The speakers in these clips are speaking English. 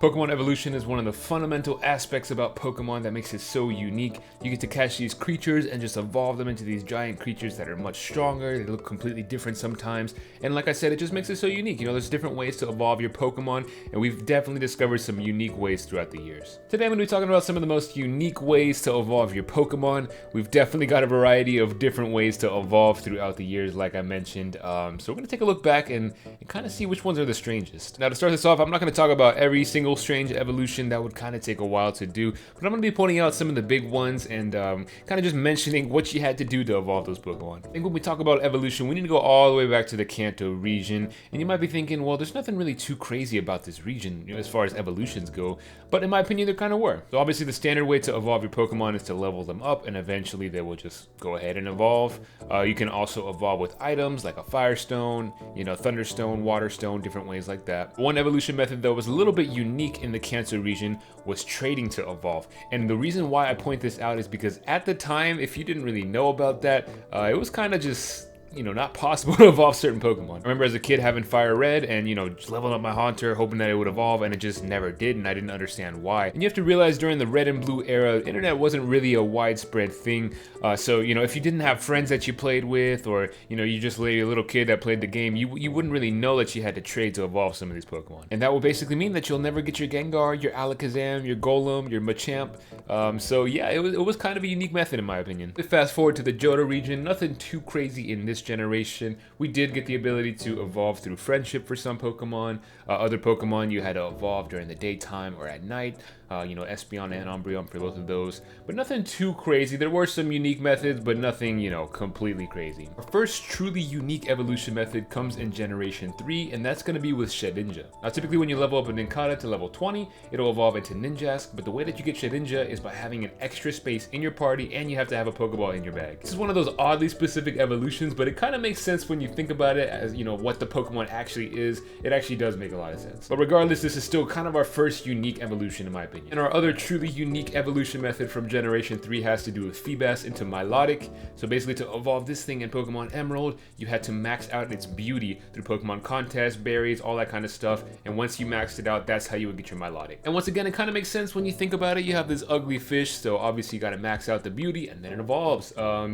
Pokemon evolution is one of the fundamental aspects about Pokemon that makes it so unique. You get to catch these creatures and just evolve them into these giant creatures that are much stronger. They look completely different sometimes. And like I said, it just makes it so unique. You know, there's different ways to evolve your Pokemon, and we've definitely discovered some unique ways throughout the years. Today I'm going to be talking about some of the most unique ways to evolve your Pokemon. We've definitely got a variety of different ways to evolve throughout the years, like I mentioned. So we're going to take a look back and kind of see which ones are the strangest. Now to start this off, I'm not going to talk about every single strange evolution. That would kind of take a while to do, but I'm going to be pointing out some of the big ones and kind of just mentioning what you had to do to evolve those Pokemon. I think when we talk about evolution, we need to go all the way back to the Kanto region, and you might be thinking, well, there's nothing really too crazy about this region, you know, as far as evolutions go, but in my opinion, there kind of were. So obviously the standard way to evolve your Pokemon is to level them up, and eventually they will just go ahead and evolve. You can also evolve with items like a Firestone, you know, Thunderstone, Waterstone, different ways like that. One evolution method though was a little bit unique in the Kanto region was trading to evolve. And the reason why I point this out is because at the time, if you didn't really know about that, it was kind of just, you know, not possible to evolve certain Pokemon. I remember as a kid having Fire Red and, you know, just leveling up my Haunter, hoping that it would evolve, and it just never did, and I didn't understand why. And you have to realize during the Red and Blue era, the internet wasn't really a widespread thing. So, you know, if you didn't have friends that you played with, or, you know, you just a little kid that played the game, you wouldn't really know that you had to trade to evolve some of these Pokemon. And that will basically mean that you'll never get your Gengar, your Alakazam, your Golem, your Machamp. So yeah, it was kind of a unique method in my opinion. Fast forward to the Johto region, nothing too crazy in this generation. We did get the ability to evolve through friendship for some Pokemon. Other Pokemon you had to evolve during the daytime or at night. You know, Espeon and Umbreon for both of those. But nothing too crazy. There were some unique methods, but nothing, you know, completely crazy. Our first truly unique evolution method comes in Generation 3, and that's going to be with Shedinja. Now, typically when you level up a Nincada to level 20, it'll evolve into Ninjask, but the way that you get Shedinja is by having an extra space in your party, and you have to have a Pokeball in your bag. This is one of those oddly specific evolutions, but it kind of makes sense when you think about it as, you know, what the Pokemon actually is. It actually does make a lot of sense. But regardless, this is still kind of our first unique evolution in my opinion. And our other truly unique evolution method from Generation 3 has to do with Feebas into Milotic. So basically to evolve this thing in Pokemon Emerald, you had to max out its beauty through Pokemon contests, berries, all that kind of stuff. And once you maxed it out, that's how you would get your Milotic. And once again, it kind of makes sense when you think about it. You have this ugly fish, so obviously you got to max out the beauty and then it evolves.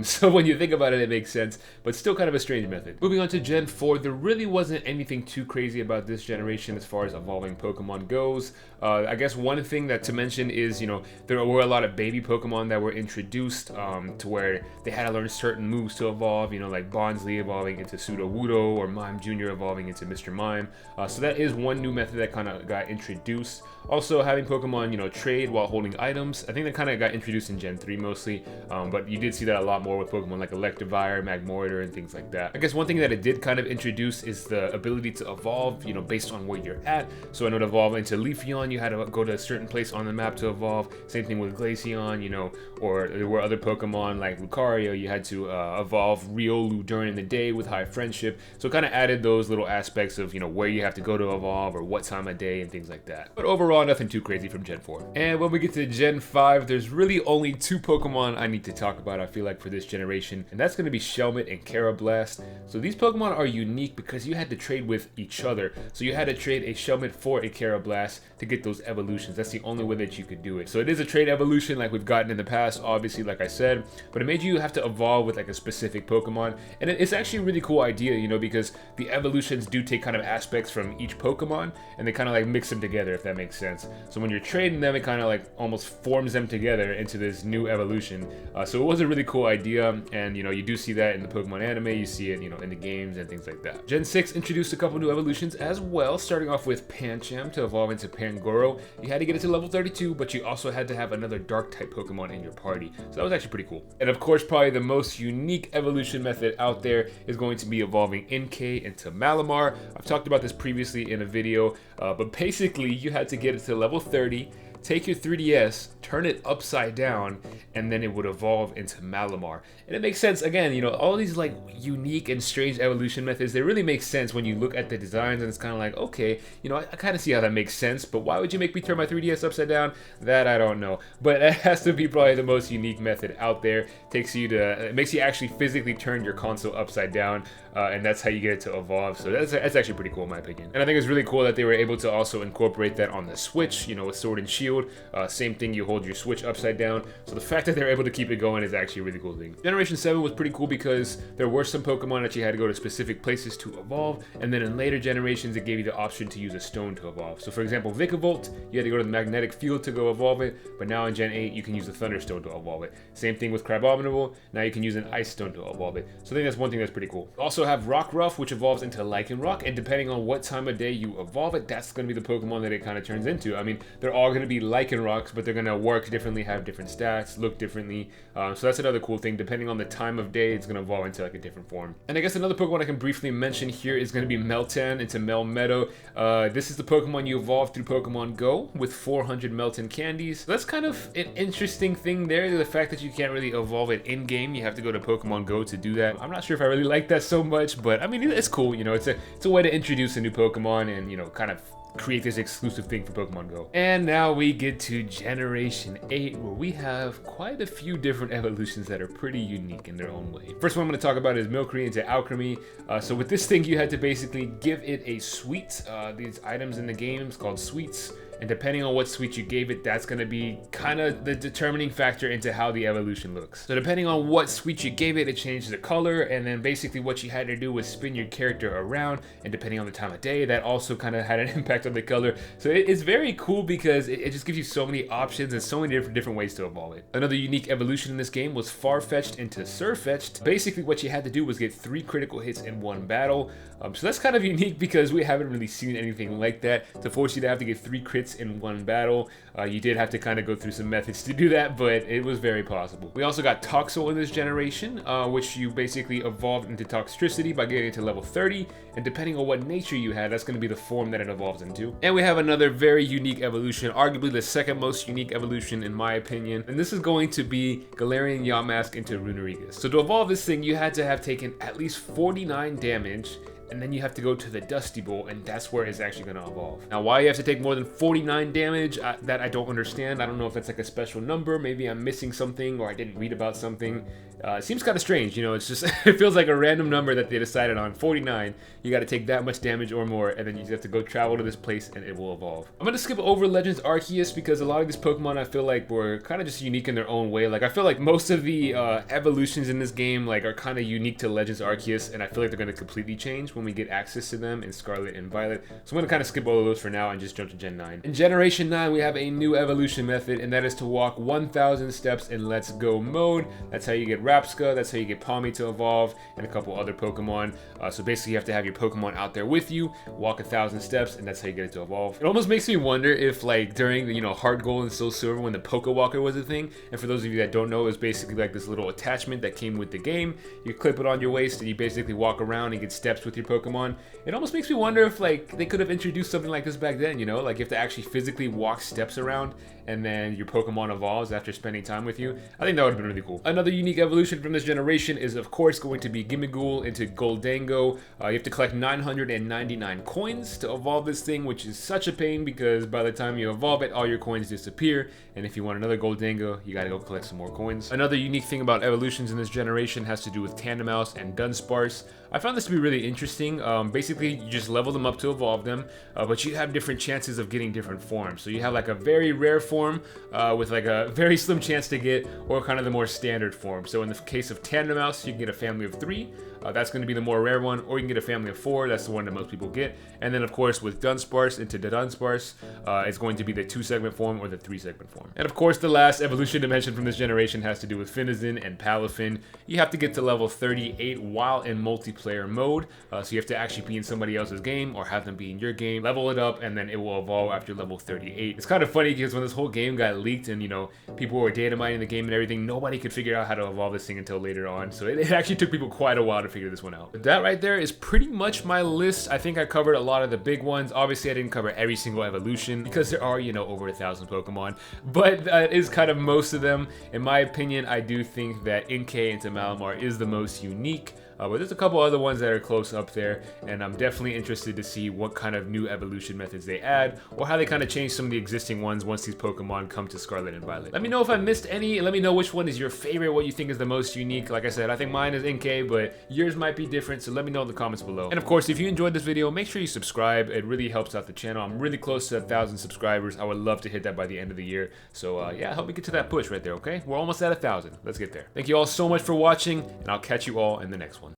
So when you think about it, it makes sense, but still kind of a strange method. Moving on to Gen 4, there really wasn't anything too crazy about this generation as far as evolving Pokemon goes. I guess one thing that to mention is, you know, there were a lot of baby Pokemon that were introduced to where they had to learn certain moves to evolve, you know, like Bonsly evolving into Sudowoodo or Mime Jr. evolving into Mr. Mime. So that is one new method that kind of got introduced. Also having Pokemon, you know, trade while holding items. I think that kind of got introduced in Gen 3 mostly, but you did see that a lot more with Pokemon like Electivire, Magmortar, and things like that. I guess one thing that it did kind of introduce is the ability to evolve, you know, based on where you're at. So in order to evolve into Leafeon, you had to go to a certain place on the map to evolve. Same thing with Glaceon, you know, or there were other Pokemon like Lucario, you had to evolve Riolu during the day with high friendship. So it kind of added those little aspects of, you know, where you have to go to evolve or what time of day and things like that. But overall, nothing too crazy from Gen 4. And when we get to Gen 5, there's really only two Pokemon I need to talk about, I feel like, for this generation, and that's going to be Shelmet and Carablast. So these Pokemon are unique because you had to trade with each other. So you had to trade a Shelmet for a Carablast to get those evolutions. That's the only way that you could do it. So it is a trade evolution like we've gotten in the past, obviously, like I said, but it made you have to evolve with like a specific Pokemon. And it's actually a really cool idea, you know, because the evolutions do take kind of aspects from each Pokemon and they kind of like mix them together, if that makes sense. So when you're trading them, it kind of like almost forms them together into this new evolution. So it was a really cool idea, and you know, you do see that in the Pokemon anime, you see it, you know, in the games and things like that. Gen 6 introduced a couple new evolutions as well, starting off with Pancham to evolve into Pangoro. You had to get it to level 32, but you also had to have another dark type Pokemon in your party. So that was actually pretty cool. And of course, probably the most unique evolution method out there is going to be evolving Inkay into Malamar. I've talked about this previously in a video, but basically you had to get it to level 30 take your 3DS, turn it upside down, and then it would evolve into Malamar. And it makes sense, again, you know, all these like unique and strange evolution methods, they really make sense when you look at the designs, and it's kind of like, okay, you know, I kind of see how that makes sense, but why would you make me turn my 3DS upside down? That I don't know. But it has to be probably the most unique method out there. It makes you actually physically turn your console upside down, and that's how you get it to evolve. So that's actually pretty cool in my opinion. And I think it's really cool that they were able to also incorporate that on the Switch, you know, with Sword and Shield. Same thing, you hold your Switch upside down. So the fact that they're able to keep it going is actually a really cool thing. Generation 7 was pretty cool because there were some Pokemon that you had to go to specific places to evolve, and then in later generations it gave you the option to use a stone to evolve. So for example, Vikavolt, you had to go to the magnetic field to go evolve it, but now in Gen 8 you can use the Thunderstone to evolve it. Same thing with Crabominable, now you can use an Ice Stone to evolve it. So I think that's one thing that's pretty cool. Also have Rockruff, which evolves into Lycanroc, and depending on what time of day you evolve it, that's going to be the Pokemon that it kind of turns into. I mean, they're all going to be Lycanrocs, but they're going to work differently, have different stats, look differently. So that's another cool thing. Depending on the time of day, it's going to evolve into like a different form. And I guess another Pokemon I can briefly mention here is going to be Meltan into Melmetal. This is the Pokemon you evolve through Pokemon Go with 400 Meltan candies. So that's kind of an interesting thing there, the fact that you can't really evolve it in-game. You have to go to Pokemon Go to do that. I'm not sure if I really like that so much, but I mean, it's cool. You know, it's a way to introduce a new Pokemon and, you know, kind of create this exclusive thing for Pokemon Go. And now we get to Generation 8, where we have quite a few different evolutions that are pretty unique in their own way. First one I'm going to talk about is Milcery into Alchemy. So with this thing, you had to basically give it a sweet. These items in the game is called sweets. And depending on what sweet you gave it, that's going to be kind of the determining factor into how the evolution looks. So depending on what sweet you gave it, it changed the color, and then basically what you had to do was spin your character around, and depending on the time of day, that also kind of had an impact on the color. So it's very cool because it just gives you so many options and so many different ways to evolve it. Another unique evolution in this game was Farfetch'd into Surfetch'd. Basically what you had to do was get 3 critical hits in one battle. So that's kind of unique because we haven't really seen anything like that to force you to have to get 3 crits in one battle. You did have to kind of go through some methods to do that, but it was very possible. We also got Toxel in this generation, which you basically evolved into Toxtricity by getting it to level 30, and depending on what nature you had, that's going to be the form that it evolves into. And we have another very unique evolution, arguably the second most unique evolution in my opinion, and this is going to be Galarian Yamask into Runerigus. So to evolve this thing, you had to have taken at least 49 damage, and then you have to go to the Dusty Bowl, and that's where it's actually going to evolve. Now, why you have to take more than 49 damage, that I don't understand. I don't know if that's like a special number. Maybe I'm missing something, or I didn't read about something. It seems kind of strange, you know, it's just, it feels like a random number that they decided on. 49, you got to take that much damage or more, and then you just have to go travel to this place, and it will evolve. I'm going to skip over Legends Arceus, because a lot of these Pokemon I feel like were kind of just unique in their own way. Like, I feel like most of the evolutions in this game, like, are kind of unique to Legends Arceus, and I feel like they're going to completely change when we get access to them in Scarlet and Violet. So I'm going to kind of skip all of those for now and just jump to Gen 9. In Generation 9, we have a new evolution method, and that is to walk 1,000 steps in Let's Go mode. That's how you get Rapska, that's how you get Palmy to evolve, and a couple other Pokemon. So basically you have to have your Pokemon out there with you, walk 1,000 steps, and that's how you get it to evolve. It almost makes me wonder if, like, during the, you know, Heart Gold and Soul Silver, when the Pokewalker was a thing, and for those of you that don't know, it was basically like this little attachment that came with the game. You clip it on your waist, and you basically walk around and get steps with your Pokemon. It almost makes me wonder if, like, they could have introduced something like this back then, you know? Like, you have to actually physically walk steps around, and then your Pokemon evolves after spending time with you. I think that would have been really cool. Another unique evolution from this generation is, of course, going to be Gimmighoul into Goldango. You have to collect 999 coins to evolve this thing, which is such a pain because by the time you evolve it, all your coins disappear, and if you want another Goldango, you gotta go collect some more coins. Another unique thing about evolutions in this generation has to do with Tandemaus and Dunsparce. I found this to be really interesting. Basically, you just level them up to evolve them, but you have different chances of getting different forms. So you have like a very rare form with like a very slim chance to get, or kind of the more standard form. So in the case of Tandemaus, you can get a family of 3. That's going to be the more rare one, or you can get a family of 4. That's the one that most people get. And then, of course, with Dunsparce into Dunsparce, it's going to be the 2-segment form or the 3-segment form. And of course, the last evolution to mention from this generation has to do with Finizen and Palafin. You have to get to level 38 while in multiplayer mode. So So you have to actually be in somebody else's game or have them be in your game, level it up, and then it will evolve after level 38. It's kind of funny because when this whole game got leaked and, you know, people were data mining the game and everything, nobody could figure out how to evolve this thing until later on. So it actually took people quite a while to figure this one out. But that right there is pretty much my list. I think I covered a lot of the big ones. Obviously, I didn't cover every single evolution because there are, you know, over 1,000 Pokemon, but that is kind of most of them. In my opinion, I do think that Inkay into Malamar is the most unique. But there's a couple other ones that are close up there, and I'm definitely interested to see what kind of new evolution methods they add, or how they kind of change some of the existing ones once these Pokemon come to Scarlet and Violet. Let me know if I missed any, let me know which one is your favorite, what you think is the most unique. Like I said, I think mine is Inkay, but yours might be different, so let me know in the comments below. And of course, if you enjoyed this video, make sure you subscribe. It really helps out the channel. I'm really close to 1,000 subscribers. I would love to hit that by the end of the year. So yeah, help me get to that push right there, okay? We're almost at 1,000. Let's get there. Thank you all so much for watching, and I'll catch you all in the next one.